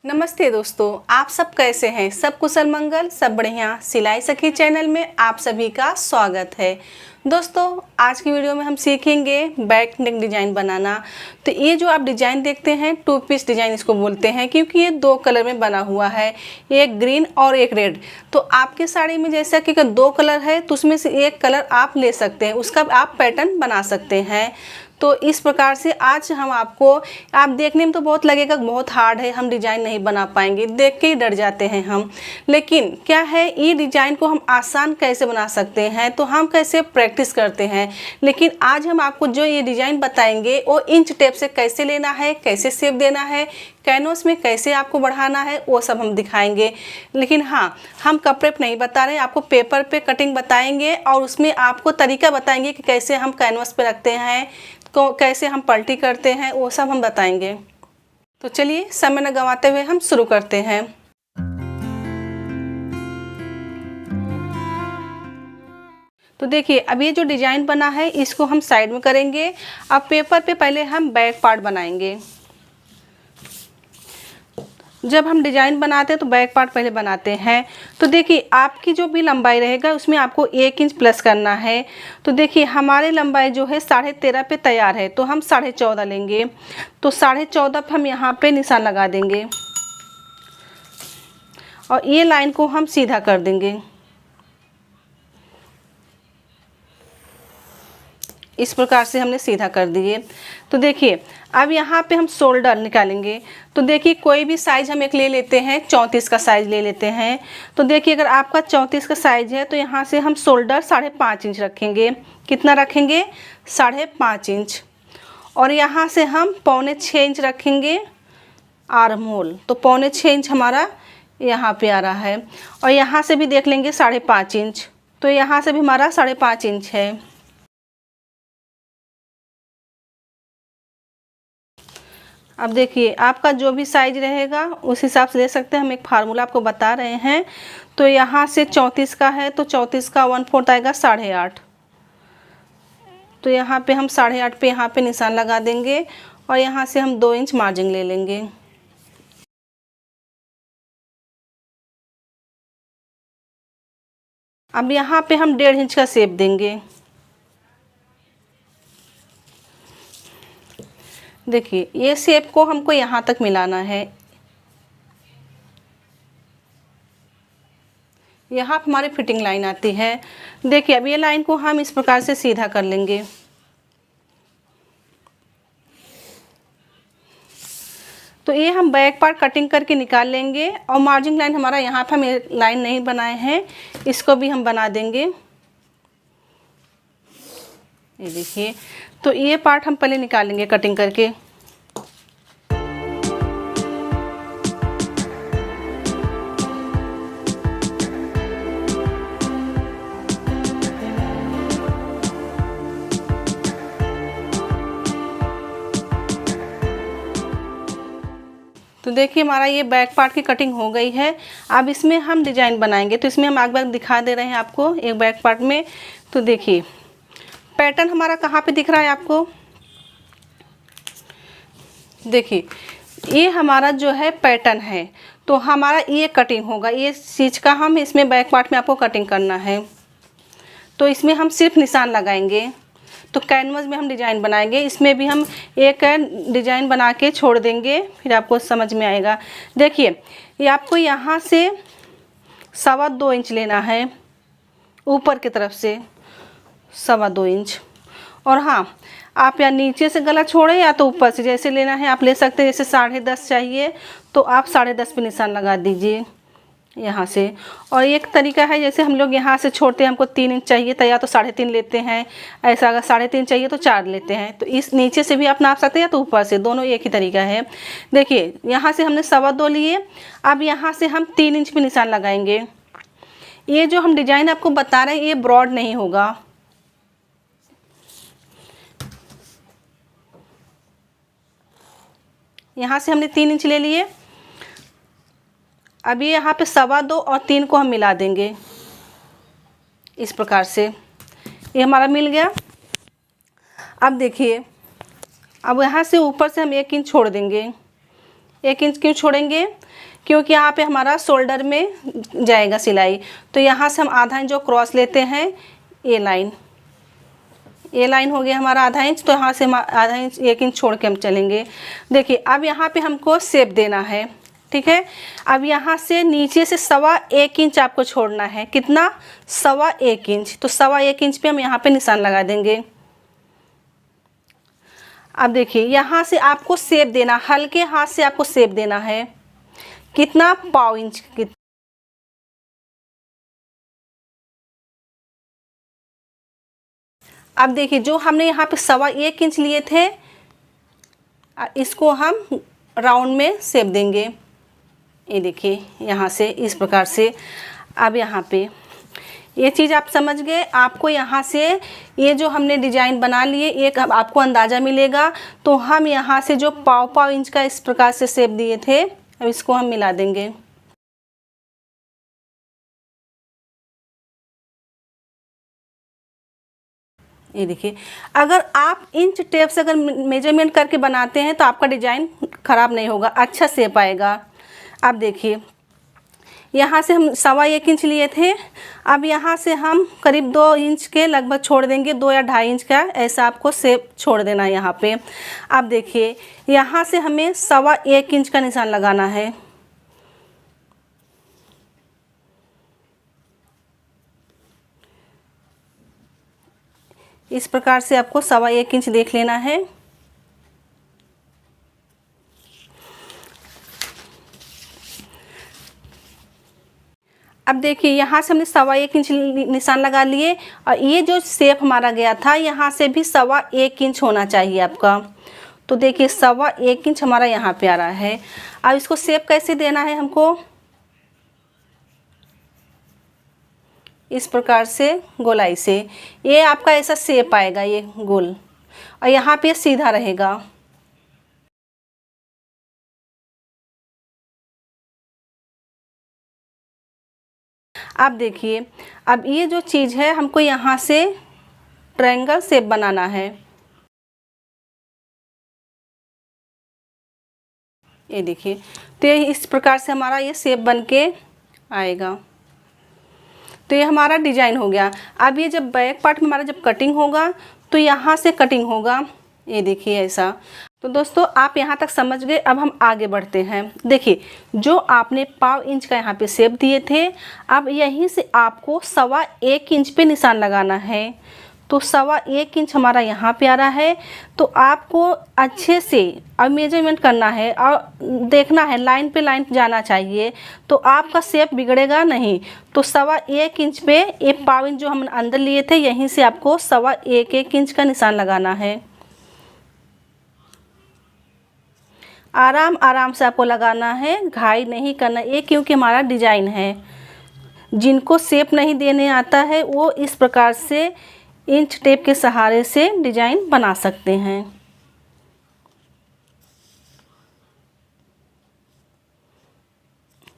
नमस्ते दोस्तों, आप सब कैसे हैं? सब कुशल मंगल, सब बढ़िया। सिलाई सखी चैनल में आप सभी का स्वागत है। दोस्तों, आज की वीडियो में हम सीखेंगे बैक नेक डिज़ाइन बनाना। तो ये जो आप डिज़ाइन देखते हैं, टू पीस डिज़ाइन इसको बोलते हैं, क्योंकि ये दो कलर में बना हुआ है, एक ग्रीन और एक रेड। तो आपकी साड़ी में जैसा कि दो कलर है तो उसमें से एक कलर आप ले सकते हैं, उसका आप पैटर्न बना सकते हैं। तो इस प्रकार से आज हम आपको, आप देखने में तो बहुत लगेगा बहुत हार्ड है, हम डिज़ाइन नहीं बना पाएंगे, देख के ही डर जाते हैं हम। लेकिन क्या है, ये डिज़ाइन को हम आसान कैसे बना सकते हैं, तो हम कैसे प्रैक्टिस करते हैं। लेकिन आज हम आपको जो ये डिज़ाइन बताएंगे वो इंच टेप से कैसे लेना है, कैसे शेप देना है, कैनवस में कैसे आपको बढ़ाना है, वो सब हम दिखाएंगे। लेकिन हाँ, हम कपड़े पे नहीं बता रहे, आपको पेपर पे कटिंग बताएंगे और उसमें आपको तरीका बताएंगे कि कैसे हम कैनवस पे रखते हैं, कैसे हम पलटी करते हैं, वो सब हम बताएंगे। तो चलिए समय न गंवाते हुए हम शुरू करते हैं। तो देखिए, अब ये जो डिज़ाइन बना है इसको हम साइड में करेंगे। अब पेपर पे पहले हम बैक पार्ट बनाएंगे। जब हम डिज़ाइन बनाते हैं तो बैक पार्ट पहले बनाते हैं। तो देखिए, आपकी जो भी लंबाई रहेगा उसमें आपको 1 इंच प्लस करना है। तो देखिए, हमारी लंबाई जो है 13.5 पे तैयार है, तो हम 14.5 लेंगे। तो 14.5 पे हम यहाँ पे निशान लगा देंगे और ये लाइन को हम सीधा कर देंगे। इस प्रकार से हमने सीधा कर दिए। तो देखिए, अब यहाँ पे हम शोल्डर निकालेंगे। तो देखिए, कोई भी साइज़ हम एक ले लेते हैं, 34 का साइज़ ले लेते हैं। तो देखिए, अगर आपका 34 का साइज़ है तो यहाँ से हम शोल्डर 5.5 इंच रखेंगे। कितना रखेंगे? 5.5 इंच। और यहाँ से हम 5.25 इंच रखेंगे आर्म होल। तो 5.25 इंच हमारा यहाँ पे आ रहा है। और यहाँ से भी देख लेंगे 5.5 इंच। तो यहाँ से भी हमारा 5.5 इंच है। अब देखिए, आपका जो भी साइज रहेगा उस हिसाब से ले सकते हैं। हम एक फार्मूला आपको बता रहे हैं। तो यहाँ से 34 का है तो 34 का 1/4 आएगा 8.5। तो यहाँ पे हम 8.5 पे यहाँ पे निशान लगा देंगे और यहाँ से हम 2 इंच मार्जिन ले लेंगे। अब यहाँ पे हम 1.5 इंच का शेप देंगे। देखिए, ये शेप को हमको यहाँ तक मिलाना है। यहाँ पर हमारी फिटिंग लाइन आती है। देखिए, अब ये लाइन को हम इस प्रकार से सीधा कर लेंगे। तो ये हम बैक पार्ट कटिंग करके निकाल लेंगे। और मार्जिन लाइन हमारा यहाँ पर हम लाइन नहीं बनाए हैं, इसको भी हम बना देंगे। ये देखिए, तो ये पार्ट हम पहले निकालेंगे कटिंग करके। तो देखिए, हमारा ये बैक पार्ट की कटिंग हो गई है। अब इसमें हम डिज़ाइन बनाएंगे। तो इसमें हम एक बार दिखा दे रहे हैं आपको एक बैक पार्ट में। तो देखिए, पैटर्न हमारा कहाँ पे दिख रहा है आपको? देखिए, ये हमारा जो है पैटर्न है। तो हमारा ये कटिंग होगा, ये चीज़ का हम इसमें बैक पार्ट में आपको कटिंग करना है। तो इसमें हम सिर्फ निशान लगाएंगे। तो कैनवस में हम डिज़ाइन बनाएंगे, इसमें भी हम एक डिज़ाइन बना के छोड़ देंगे, फिर आपको समझ में आएगा। देखिए, ये आपको यहाँ से 2.25 इंच लेना है, ऊपर की तरफ से 2.25 इंच। और हाँ, आप या नीचे से गला छोड़ें या तो ऊपर से, जैसे लेना है आप ले सकते हैं। जैसे 10.5 चाहिए तो आप 10.5 पे निशान लगा दीजिए यहाँ से। और एक तरीका है, जैसे हम लोग यहाँ से छोड़ते हैं, हमको 3 इंच चाहिए तो या तो 3.5 लेते हैं, ऐसा अगर 3.5 चाहिए तो 4 लेते हैं। तो इस नीचे से भी आप नाप सकते हैं या तो ऊपर से, दोनों एक ही तरीका है। देखिए, यहाँ से हमने 2.25 लिए। अब यहाँ से हम 3 इंच पे निशान लगाएंगे। ये जो हम डिज़ाइन आपको बता रहे हैं ये ब्रॉड नहीं होगा। यहाँ से हमने 3 इंच ले लिए। अब ये यहाँ पे 2.25 और 3 को हम मिला देंगे इस प्रकार से। ये हमारा मिल गया। अब देखिए, अब यहाँ से ऊपर से हम 1 इंच छोड़ देंगे। 1 इंच क्यों छोड़ेंगे? क्योंकि यहाँ पे हमारा शोल्डर में जाएगा सिलाई। तो यहाँ से हम आधा इंच जो क्रॉस लेते हैं, ये लाइन हो गया हमारा आधा इंच। तो यहाँ से हम आधा इंच 1 इंच छोड़ के हम चलेंगे। देखिए अब यहाँ पे हमको शेप देना है, ठीक है। अब यहाँ से नीचे से 1.25 इंच आपको छोड़ना है। कितना? 1.25 इंच। तो 1.25 इंच पे हम यहाँ पे निशान लगा देंगे। अब देखिए यहाँ से आपको शेप देना, हल्के हाथ से आपको शेप देना है। कितना? 1/4 इंच। अब देखिए जो हमने यहाँ पे 1.25 इंच लिए थे, इसको हम राउंड में शेप देंगे। ये देखिए यहाँ से इस प्रकार से। अब यहाँ पे ये चीज़ आप समझ गए। आपको यहाँ से ये जो हमने डिजाइन बना लिए, एक आपको अंदाज़ा मिलेगा। तो हम यहाँ से जो 1/4 इंच का इस प्रकार से शेप दिए थे, अब इसको हम मिला देंगे। ये देखिए, अगर आप इंच टेप से अगर मेजरमेंट करके बनाते हैं तो आपका डिजाइन ख़राब नहीं होगा, अच्छा शेप आएगा। अब देखिए यहाँ से हम 1.25 इंच लिए थे। अब यहाँ से हम करीब 2 इंच के लगभग छोड़ देंगे, 2 या 2.5 इंच का, ऐसा आपको शेप छोड़ देना है यहाँ पे। अब देखिए यहाँ से हमें 1.25 इंच का निशान लगाना है। इस प्रकार से आपको 1.25 इंच देख लेना है। अब देखिए यहाँ से हमने 1.25 इंच निशान लगा लिए, और ये जो शेप हमारा गया था यहाँ से भी 1.25 इंच होना चाहिए आपका। तो देखिए 1.25 इंच हमारा यहाँ पे आ रहा है। अब इसको शेप कैसे देना है हमको? इस प्रकार से गोलाई से, ये आपका ऐसा शेप आएगा, ये गोल, और यहाँ पे सीधा रहेगा। अब देखिए अब ये जो चीज़ है हमको यहाँ से ट्रायंगल शेप बनाना है। ये देखिए, तो ये इस प्रकार से हमारा ये शेप बन के आएगा। तो ये हमारा डिजाइन हो गया। अब ये जब बैक पार्ट में हमारा जब कटिंग होगा तो यहाँ से कटिंग होगा। ये देखिए ऐसा। तो दोस्तों आप यहाँ तक समझ गए। अब हम आगे बढ़ते हैं। देखिए जो आपने 1/4 इंच का यहाँ पे शेप दिए थे, अब यहीं से आपको 1.25 इंच पे निशान लगाना है। तो 1.25 इंच हमारा यहाँ पे आ रहा है। तो आपको अच्छे से अब मेजरमेंट करना है और देखना है, लाइन पे लाइन जाना चाहिए, तो आपका शेप बिगड़ेगा नहीं। तो 1.25 इंच पे 1/4 इंच जो हम अंदर लिए थे, यहीं से आपको 1.25 इंच का निशान लगाना है। आराम आराम से आपको लगाना है, घाई नहीं करना। ये क्योंकि हमारा डिजाइन है, जिनको शेप नहीं देने आता है वो इस प्रकार से इंच टेप के सहारे से डिजाइन बना सकते हैं।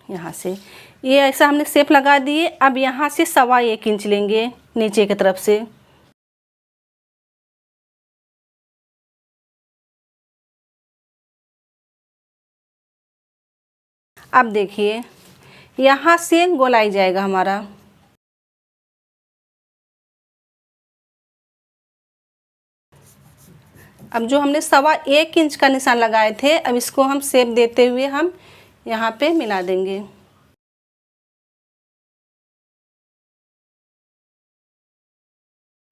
यहाँ से ये ऐसा हमने शेप लगा दिए। अब यहाँ से 1.25 इंच लेंगे नीचे की तरफ से। अब देखिए यहाँ से गोलाई जाएगा हमारा। अब जो हमने 1.25 इंच का निशान लगाए थे, अब इसको हम शेप देते हुए हम यहाँ पे मिला देंगे।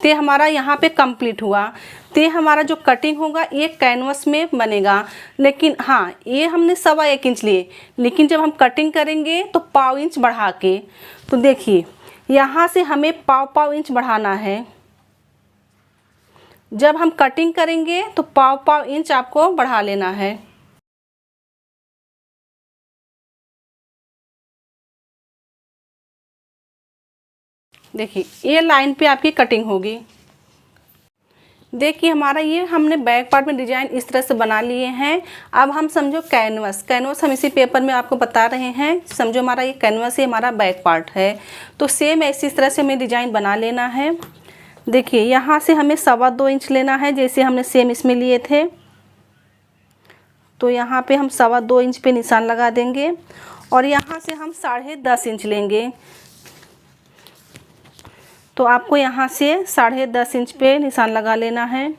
ते हमारा यहाँ पे कंप्लीट हुआ। ते हमारा जो कटिंग होगा ये कैनवस में बनेगा। लेकिन हाँ, ये हमने 1.25 इंच लिए, लेकिन जब हम कटिंग करेंगे तो 1/4 इंच बढ़ा के। तो देखिए यहाँ से हमें 1/4 इंच बढ़ाना है। जब हम कटिंग करेंगे तो 1/4 इंच आपको बढ़ा लेना है। देखिए ये लाइन पे आपकी कटिंग होगी। देखिए हमारा ये हमने बैक पार्ट में डिजाइन इस तरह से बना लिए हैं। अब हम समझो कैनवस हम इसी पेपर में आपको बता रहे हैं। समझो हमारा ये कैनवस ही हमारा बैक पार्ट है। तो सेम ऐसी इस तरह से हमें डिजाइन बना लेना है। देखिए यहाँ से हमें 2.25 इंच लेना है, जैसे हमने सेम इसमें लिए थे। तो यहाँ पे हम 2.25 इंच पे निशान लगा देंगे और यहाँ से हम 10.5 इंच लेंगे। तो आपको यहाँ से 10.5 इंच पे निशान लगा लेना है।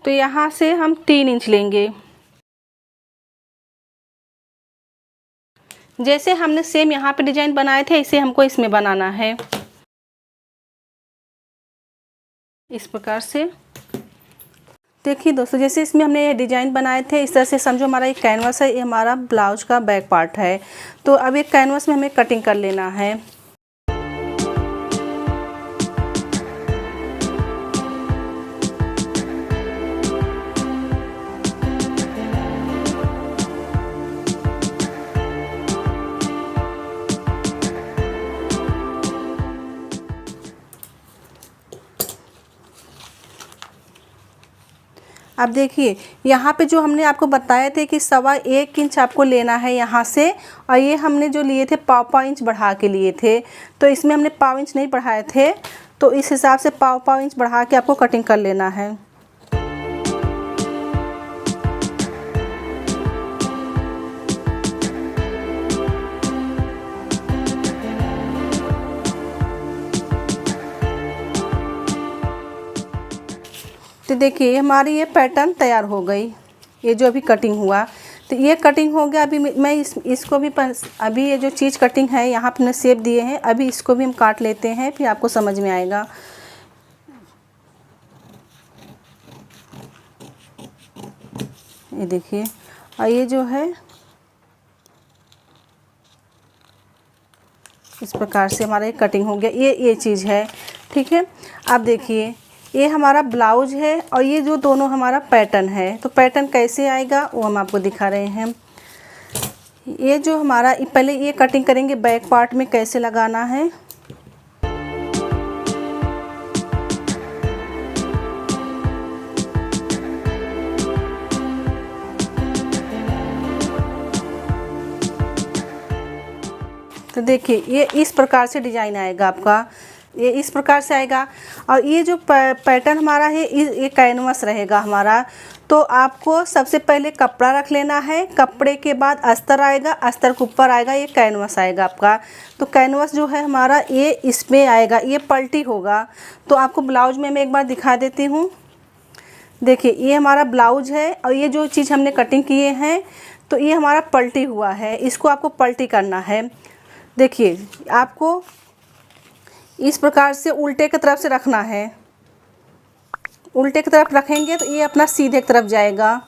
तो यहाँ से हम 3 इंच लेंगे। जैसे हमने सेम यहाँ पे डिजाइन बनाए थे इसे हमको इसमें बनाना है, इस प्रकार से। देखिए दोस्तों, जैसे इसमें हमने ये डिज़ाइन बनाए थे इस तरह से समझो हमारा ये कैनवास है, ये हमारा ब्लाउज का बैक पार्ट है। तो अब एक कैनवास में हमें कटिंग कर लेना है। अब देखिए यहाँ पे जो हमने आपको बताए थे कि 1.25 इंच आपको लेना है यहाँ से, और ये हमने जो लिए थे 1.5 इंच बढ़ा के लिए थे। तो इसमें हमने 1.5 इंच नहीं बढ़ाए थे, तो इस हिसाब से 1.5 इंच बढ़ा के आपको कटिंग कर लेना है। तो देखिए हमारी ये पैटर्न तैयार हो गई, ये जो अभी कटिंग हुआ। तो ये कटिंग हो गया। अभी मैं इसको भी अभी ये जो चीज़ कटिंग है यहाँ पे हमने शेप दिए हैं, अभी इसको भी हम काट लेते हैं, फिर आपको समझ में आएगा। ये देखिए, और ये जो है इस प्रकार से हमारा ये कटिंग हो गया। ये चीज़ है, ठीक है। अब देखिए ये हमारा ब्लाउज है और ये जो दोनों हमारा पैटर्न है। तो पैटर्न कैसे आएगा वो हम आपको दिखा रहे हैं। ये जो हमारा पहले ये कटिंग करेंगे बैक पार्ट में कैसे लगाना है। तो देखिए ये इस प्रकार से डिज़ाइन आएगा आपका, ये इस प्रकार से आएगा। और ये जो पैटर्न हमारा है ये कैनवस रहेगा हमारा। तो आपको सबसे पहले कपड़ा रख लेना है, कपड़े के बाद अस्तर आएगा, अस्तर के ऊपर आएगा ये कैनवस आएगा आपका। तो कैनवस जो है हमारा ये इसमें आएगा, ये पलटी होगा। तो आपको ब्लाउज में मैं एक बार दिखा देती हूँ। देखिए ये हमारा ब्लाउज है और ये जो चीज़ हमने कटिंग किए हैं तो ये हमारा पलटी हुआ है, इसको आपको पलटी करना है। देखिए आपको इस प्रकार से उल्टे की तरफ से रखना है। उल्टे की तरफ रखेंगे तो ये अपना सीधे की तरफ जाएगा।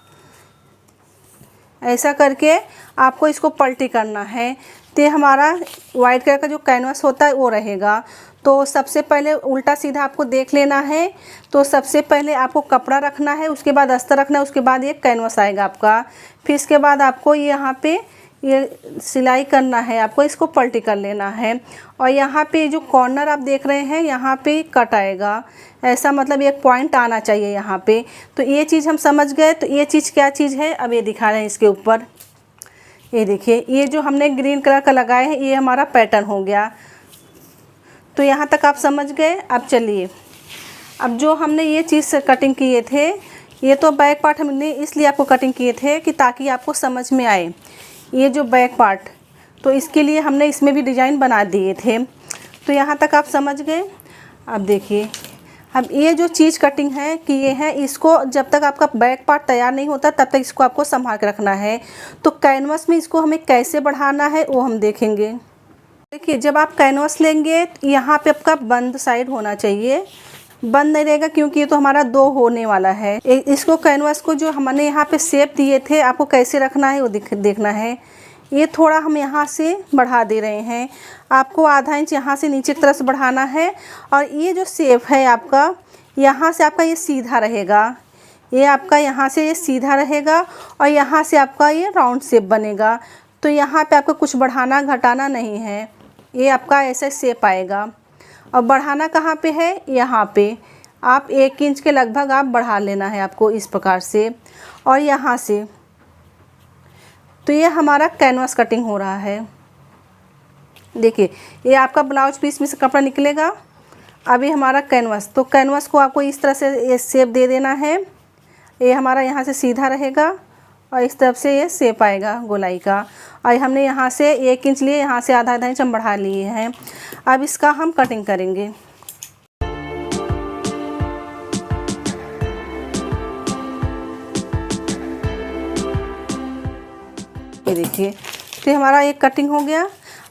ऐसा करके आपको इसको पलटी करना है। तो ये हमारा वाइट कलर का जो कैनवस होता है वो रहेगा। तो सबसे पहले उल्टा सीधा आपको देख लेना है। तो सबसे पहले आपको कपड़ा रखना है, उसके बाद अस्तर रखना है, उसके बाद ये कैनवस आएगा आपका। फिर इसके बाद आपको यहाँ पे ये सिलाई करना है, आपको इसको पलटी कर लेना है। और यहाँ पे जो कॉर्नर आप देख रहे हैं यहाँ पे कट आएगा, ऐसा मतलब एक पॉइंट आना चाहिए यहाँ पे। तो ये चीज़ हम समझ गए। तो ये चीज़ क्या चीज़ है अब ये दिखा रहे हैं इसके ऊपर। ये देखिए ये जो हमने ग्रीन कलर का लगाए हैं ये हमारा पैटर्न हो गया। तो यहाँ तक आप समझ गए। अब चलिए, अब जो हमने ये चीज़ से कटिंग किए थे, ये तो बैक पार्ट हमने इसलिए आपको कटिंग किए थे कि ताकि आपको समझ में आए। ये जो बैक पार्ट, तो इसके लिए हमने इसमें भी डिज़ाइन बना दिए थे। तो यहाँ तक आप समझ गए। अब देखिए, अब ये जो चीज़ कटिंग है कि ये है, इसको जब तक आपका बैक पार्ट तैयार नहीं होता तब तक इसको आपको संभाल के रखना है। तो कैनवस में इसको हमें कैसे बढ़ाना है वो हम देखेंगे। देखिए जब आप कैनवस लेंगे यहाँ पे आपका बंद साइड होना चाहिए, बंद नहीं रहेगा क्योंकि ये तो हमारा 2 होने वाला है। इसको कैनवस को जो हमने यहाँ पे शेप दिए थे आपको कैसे रखना है वो देखना है। ये थोड़ा हम यहाँ से बढ़ा दे रहे हैं, आपको आधा इंच यहाँ से नीचे की तरफ से बढ़ाना है। और ये जो शेप है आपका यहाँ से आपका ये सीधा रहेगा, ये आपका यहाँ से ये सीधा रहेगा और यहाँ से आपका ये राउंड शेप बनेगा। तो यहाँ पे आपको कुछ बढ़ाना घटाना नहीं है, ये आपका ऐसा शेप आएगा। और बढ़ाना कहाँ पे है, यहाँ पे आप 1 इंच के लगभग आप बढ़ा लेना है आपको इस प्रकार से। और यहाँ से तो ये हमारा कैनवस कटिंग हो रहा है। देखिए ये आपका ब्लाउज पीस में से कपड़ा निकलेगा अभी हमारा कैनवस, तो कैनवस को आपको इस तरह से ये शेप दे देना है। ये हमारा यहाँ से सीधा रहेगा और इस तरफ से ये शेप आएगा गोलाई का। और हमने यहाँ से 1 इंच लिए, यहाँ से आधा इंच हम बढ़ा लिए हैं। अब इसका हम कटिंग करेंगे। ये देखिए, तो हमारा एक कटिंग हो गया।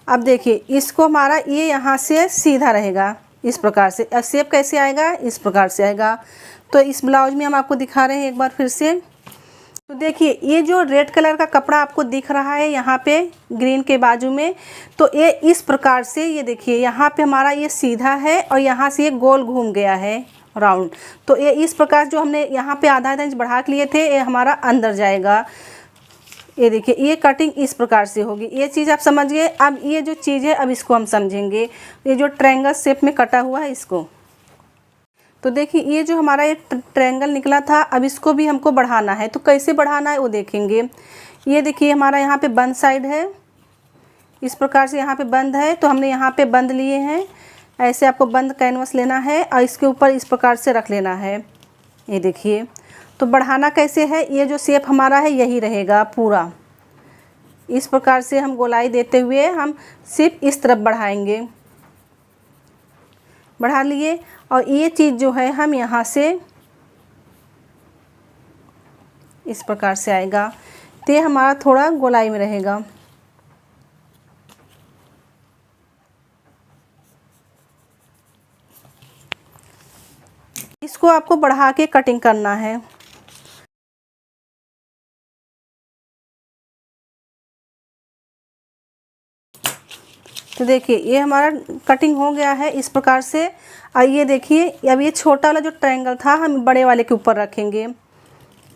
अब देखिए इसको हमारा ये यहाँ से सीधा रहेगा इस प्रकार से। शेप कैसे आएगा, इस प्रकार से आएगा। तो इस ब्लाउज में हम आपको दिखा रहे हैं एक बार फिर से। तो देखिए ये जो रेड कलर का कपड़ा आपको दिख रहा है यहाँ पे ग्रीन के बाजू में, तो ये इस प्रकार से, ये देखिए यहाँ पे हमारा ये सीधा है और यहाँ से ये गोल घूम गया है राउंड। तो ये इस प्रकार जो हमने यहाँ पे आधा इंच बढ़ा के लिए थे, ये हमारा अंदर जाएगा। ये देखिए ये कटिंग इस प्रकार से होगी। ये चीज़ आप समझ गए। अब ये जो चीज़ है अब इसको हम समझेंगे। ये जो ट्रायंगल शेप में कटा हुआ है इसको, तो देखिए ये जो हमारा ये ट्रायंगल निकला था, अब इसको भी हमको बढ़ाना है। तो कैसे बढ़ाना है वो देखेंगे। ये देखिए हमारा यहाँ पे बंद साइड है, इस प्रकार से यहाँ पे बंद है, तो हमने यहाँ पे बंद लिए हैं। ऐसे आपको बंद कैनवस लेना है और इसके ऊपर इस प्रकार से रख लेना है। ये देखिए, तो बढ़ाना कैसे है, ये जो शेप हमारा है यही रहेगा पूरा। इस प्रकार से हम गोलाई देते हुए हम सिर्फ इस तरफ बढ़ाएंगे। बढ़ा लिए और ये चीज़ जो है हम यहाँ से इस प्रकार से आएगा, तो ये हमारा थोड़ा गोलाई में रहेगा। इसको आपको बढ़ा के कटिंग करना है। तो देखिए ये हमारा कटिंग हो गया है इस प्रकार से। और ये देखिए अब ये छोटा वाला जो ट्रायंगल था हम बड़े वाले के ऊपर रखेंगे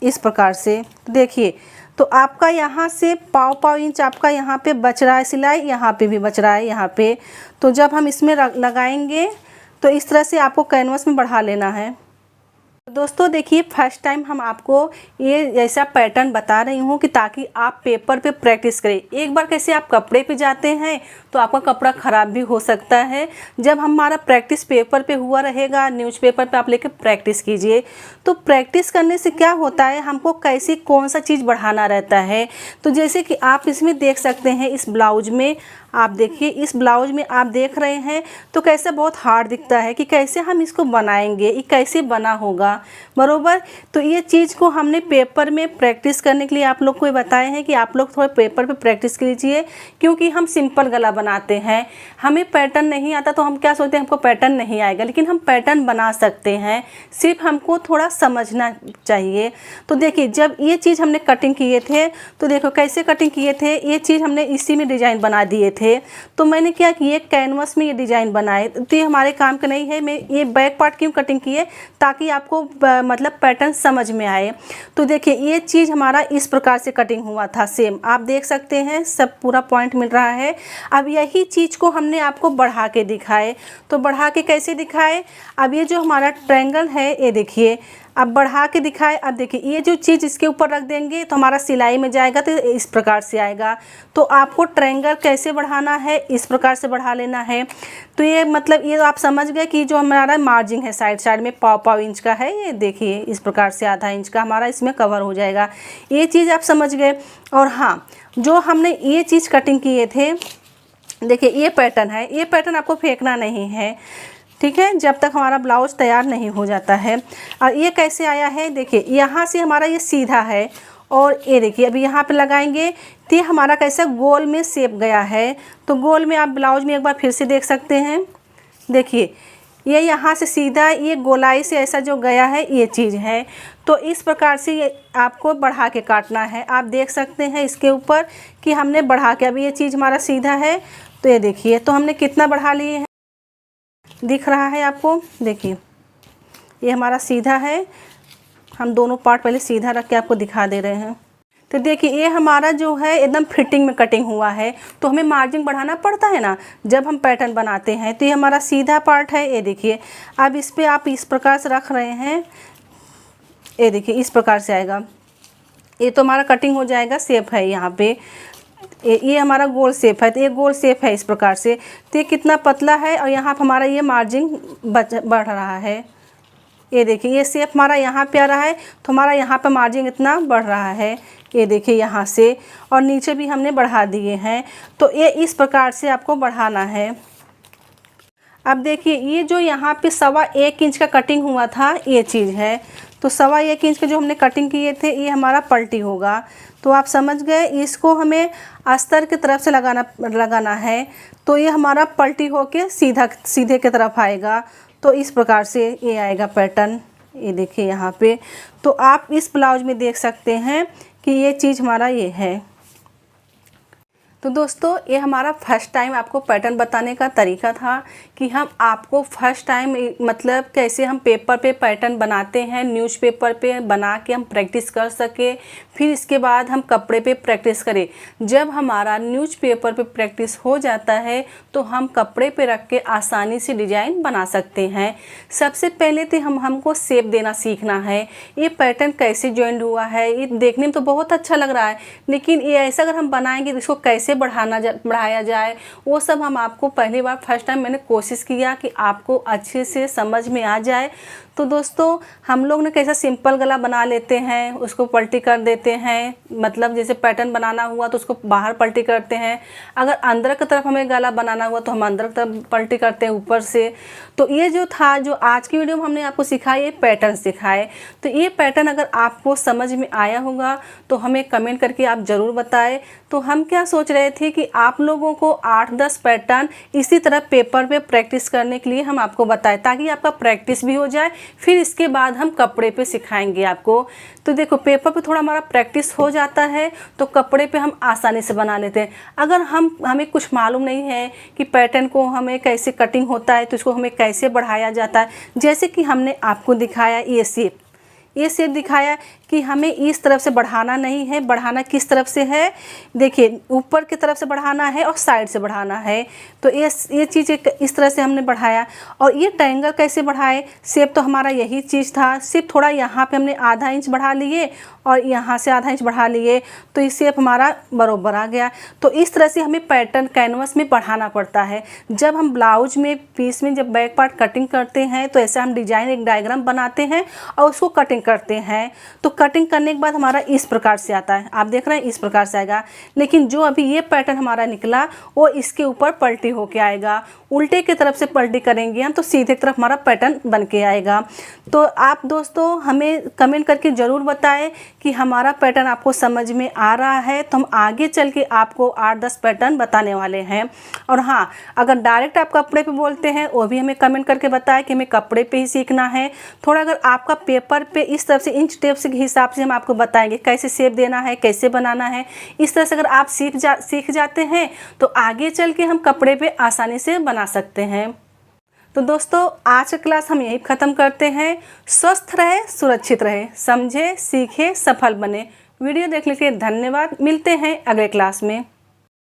इस प्रकार से। तो देखिए, तो आपका यहाँ से पाव इंच आपका यहाँ पे बच रहा है सिलाई, यहाँ पे भी बच रहा है यहाँ पे। तो जब हम इसमें लगाएंगे तो इस तरह से आपको कैनवस में बढ़ा लेना है। दोस्तों देखिए फर्स्ट टाइम हम आपको ये ऐसा पैटर्न बता रही हूँ कि ताकि आप पेपर पे प्रैक्टिस करें। एक बार कैसे आप कपड़े पे जाते हैं तो आपका कपड़ा ख़राब भी हो सकता है। जब हमारा प्रैक्टिस पेपर पे हुआ रहेगा, न्यूज़पेपर पे आप लेके प्रैक्टिस कीजिए। तो प्रैक्टिस करने से क्या होता है, हमको कैसे कौन सा चीज़ बढ़ाना रहता है। तो जैसे कि आप इसमें देख सकते हैं, इस ब्लाउज में आप देखिए, इस ब्लाउज में आप देख रहे हैं तो कैसे बहुत हार्ड दिखता है कि कैसे हम इसको बनाएंगे, ये कैसे बना होगा, बरोबर। तो ये चीज़ को हमने पेपर में प्रैक्टिस करने के लिए आप लोग को बताए हैं कि आप लोग थोड़ा पेपर पे प्रैक्टिस कीजिए, क्योंकि हम सिंपल गला बनाते हैं, हमें पैटर्न नहीं आता। तो हम क्या सोचते हैं हमको पैटर्न नहीं आएगा, लेकिन हम पैटर्न बना सकते हैं, सिर्फ हमको थोड़ा समझना चाहिए। तो देखिए जब ये चीज़ हमने कटिंग किए थे तो देखो कैसे कटिंग किए थे। ये चीज़ हमने इसी में डिज़ाइन बना दिए थे। तो मैंने क्या किए, कैनवस में ये डिज़ाइन बनाए। तो ये हमारे काम का नहीं है। मैं ये बैक पार्ट क्यों कटिंग किए, ताकि आपको मतलब पैटर्न समझ में आए। तो देखिए ये चीज़ हमारा इस प्रकार से कटिंग हुआ था, सेम आप देख सकते हैं, सब पूरा पॉइंट मिल रहा है। अब यही चीज़ को हमने आपको बढ़ा के दिखाए। तो बढ़ा के कैसे दिखाए, अब ये जो हमारा ट्रायंगल है ये देखिए, अब बढ़ा के दिखाए। अब देखिए ये जो चीज़ इसके ऊपर रख देंगे तो हमारा सिलाई में जाएगा, तो इस प्रकार से आएगा। तो आपको ट्रायंगल कैसे बढ़ाना है, इस प्रकार से बढ़ा लेना है। तो ये मतलब ये आप समझ गए कि जो हमारा मार्जिन है साइड साइड में पाव इंच का है, ये देखिए इस प्रकार से आधा इंच का हमारा इसमें कवर हो जाएगा। ये चीज़ आप समझ गए। और हाँ, जो हमने ये चीज़ कटिंग किए थे, देखिए ये पैटर्न है, ये पैटर्न आपको फेंकना नहीं है, ठीक है, जब तक हमारा ब्लाउज तैयार नहीं हो जाता है। और ये कैसे आया है, देखिए यहाँ से हमारा ये सीधा है और ये देखिए अभी यहाँ पे लगाएंगे तो ये हमारा कैसा गोल में शेप गया है। तो गोल में आप ब्लाउज में एक बार फिर से देख सकते हैं। देखिए ये यहाँ से सीधा ये गोलाई से ऐसा जो गया है ये चीज़ है। तो इस प्रकार से ये आपको बढ़ा के काटना है। आप देख सकते हैं इसके ऊपर कि हमने बढ़ा के, अभी ये चीज़ हमारा सीधा है तो ये देखिए, तो हमने कितना बढ़ा लिए हैं, दिख रहा है आपको। देखिए ये हमारा सीधा है, हम दोनों पार्ट पहले सीधा रख के आपको दिखा दे रहे हैं। तो देखिए ये हमारा जो है एकदम फिटिंग में कटिंग हुआ है। तो हमें मार्जिन बढ़ाना पड़ता है ना जब हम पैटर्न बनाते हैं। तो ये हमारा सीधा पार्ट है, ये देखिए। अब इस पर आप इस प्रकार से रख रहे हैं, ये देखिए इस प्रकार से आएगा। ये तो हमारा कटिंग हो जाएगा, शेप है यहाँ पे। ये हमारा गोल शेप है, तो ये गोल शेप है इस प्रकार से। तो ये कितना पतला है और यहाँ पर हमारा ये मार्जिन बढ़ रहा है। ये देखिए ये शेप हमारा यहाँ पे आ रहा है, तो हमारा यहाँ पर मार्जिन इतना बढ़ रहा है। ये देखिए यहाँ से, और नीचे भी हमने बढ़ा दिए हैं। तो ये इस प्रकार से आपको बढ़ाना है। अब देखिए ये जो यहाँ पे 1.25 इंच का कटिंग हुआ था, ये चीज़ है। तो 1.25 इंच का जो हमने कटिंग किए थे, ये हमारा पलटी होगा। तो आप समझ गए, इसको हमें अस्तर की तरफ से लगाना है। तो ये हमारा पलटी होके सीधे की तरफ आएगा। तो इस प्रकार से ये आएगा पैटर्न। ये देखिए यहाँ पे। तो आप इस ब्लाउज में देख सकते हैं कि ये चीज़ हमारा ये है। तो दोस्तों ये हमारा फर्स्ट टाइम आपको पैटर्न बताने का तरीका था कि हम आपको फर्स्ट टाइम मतलब कैसे हम पेपर पे पैटर्न बनाते हैं, न्यूज़पेपर पे बना के हम प्रैक्टिस कर सके, फिर इसके बाद हम कपड़े पे प्रैक्टिस करें। जब हमारा न्यूज़पेपर पे प्रैक्टिस हो जाता है तो हम कपड़े पे रख के आसानी से डिज़ाइन बना सकते हैं। सबसे पहले तो हमको शेप देना सीखना है। ये पैटर्न कैसे जॉइंट हुआ है, ये देखने में तो बहुत अच्छा लग रहा है, लेकिन ये ऐसा अगर हम बनाएंगे तो इसको कैसे बढ़ाया जाए, वो सब हम आपको पहली बार फर्स्ट टाइम मैंने कोशिश किया कि आपको अच्छे से समझ में आ जाए। तो दोस्तों हम लोग ने कैसा सिंपल गला बना लेते हैं, उसको पलटी कर देते हैं, मतलब जैसे पैटर्न बनाना हुआ तो उसको बाहर पलटी करते हैं। अगर अंदर की तरफ हमें गला बनाना हुआ तो हम अंदर की तरफ पलटी करते हैं ऊपर से। तो ये जो था, जो आज की वीडियो में हमने आपको सिखाया, ये पैटर्न सिखाए। तो ये पैटर्न अगर आपको समझ में आया होगा तो हमें कमेंट करके आप ज़रूर बताएं। तो हम क्या सोच रहे थे कि आप लोगों को 8-10 पैटर्न इसी तरह पेपर पे प्रैक्टिस करने के लिए हम आपको बताएं, ताकि आपका प्रैक्टिस भी हो जाए, फिर इसके बाद हम कपड़े पे सिखाएंगे आपको। तो देखो पेपर पे थोड़ा हमारा प्रैक्टिस हो जाता है तो कपड़े पे हम आसानी से बना लेते हैं। अगर हमें कुछ मालूम नहीं है कि पैटर्न को हमें कैसे कटिंग होता है, तो इसको हमें कैसे बढ़ाया जाता है, जैसे कि हमने आपको दिखाया ये शेप दिखाया कि हमें इस तरफ से बढ़ाना नहीं है। बढ़ाना किस तरफ से है, देखिए ऊपर की तरफ से बढ़ाना है और साइड से बढ़ाना है। तो ये चीज़ इस तरह से हमने बढ़ाया। और ये ट्रायंगल कैसे बढ़ाए, शेप तो हमारा यही चीज़ था, सिर्फ थोड़ा यहाँ पे हमने आधा इंच बढ़ा लिए और यहाँ से आधा इंच बढ़ा लिए, तो ये शेप हमारा बराबर आ गया। तो इस तरह से हमें पैटर्न कैनवस में बढ़ाना पड़ता है। जब हम ब्लाउज में पीस में जब बैक पार्ट कटिंग करते हैं तो ऐसा हम डिजाइन एक डायग्राम बनाते हैं और उसको कटिंग करते हैं। तो कटिंग करने के बाद हमारा इस प्रकार से आता है, आप देख रहे हैं इस प्रकार से आएगा। लेकिन जो अभी ये पैटर्न हमारा निकला वो इसके ऊपर पलटी होके आएगा। उल्टे की तरफ से पलटी करेंगे हम तो सीधे तरफ हमारा पैटर्न बन के आएगा। तो आप दोस्तों हमें कमेंट करके ज़रूर बताएं कि हमारा पैटर्न आपको समझ में आ रहा है। तो हम आगे चल के आपको 8-10 पैटर्न बताने वाले हैं। और हाँ, अगर डायरेक्ट आप कपड़े पे बोलते हैं वो भी हमें कमेंट करके बताएं कि हमें कपड़े पे ही सीखना है। थोड़ा अगर आपका पेपर पे इस तरफ से इंच टेप के हिसाब से हम आपको बताएंगे कैसे शेप देना है, कैसे बनाना है। इस तरह से अगर आप सीख जाते हैं तो आगे चल के हम कपड़े पे आसानी से बना सकते हैं। तो दोस्तों आज का क्लास हम यही ख़त्म करते हैं। स्वस्थ रहे, सुरक्षित रहे, समझे, सीखे, सफल बने। वीडियो देखने के लिए धन्यवाद। मिलते हैं अगले क्लास में।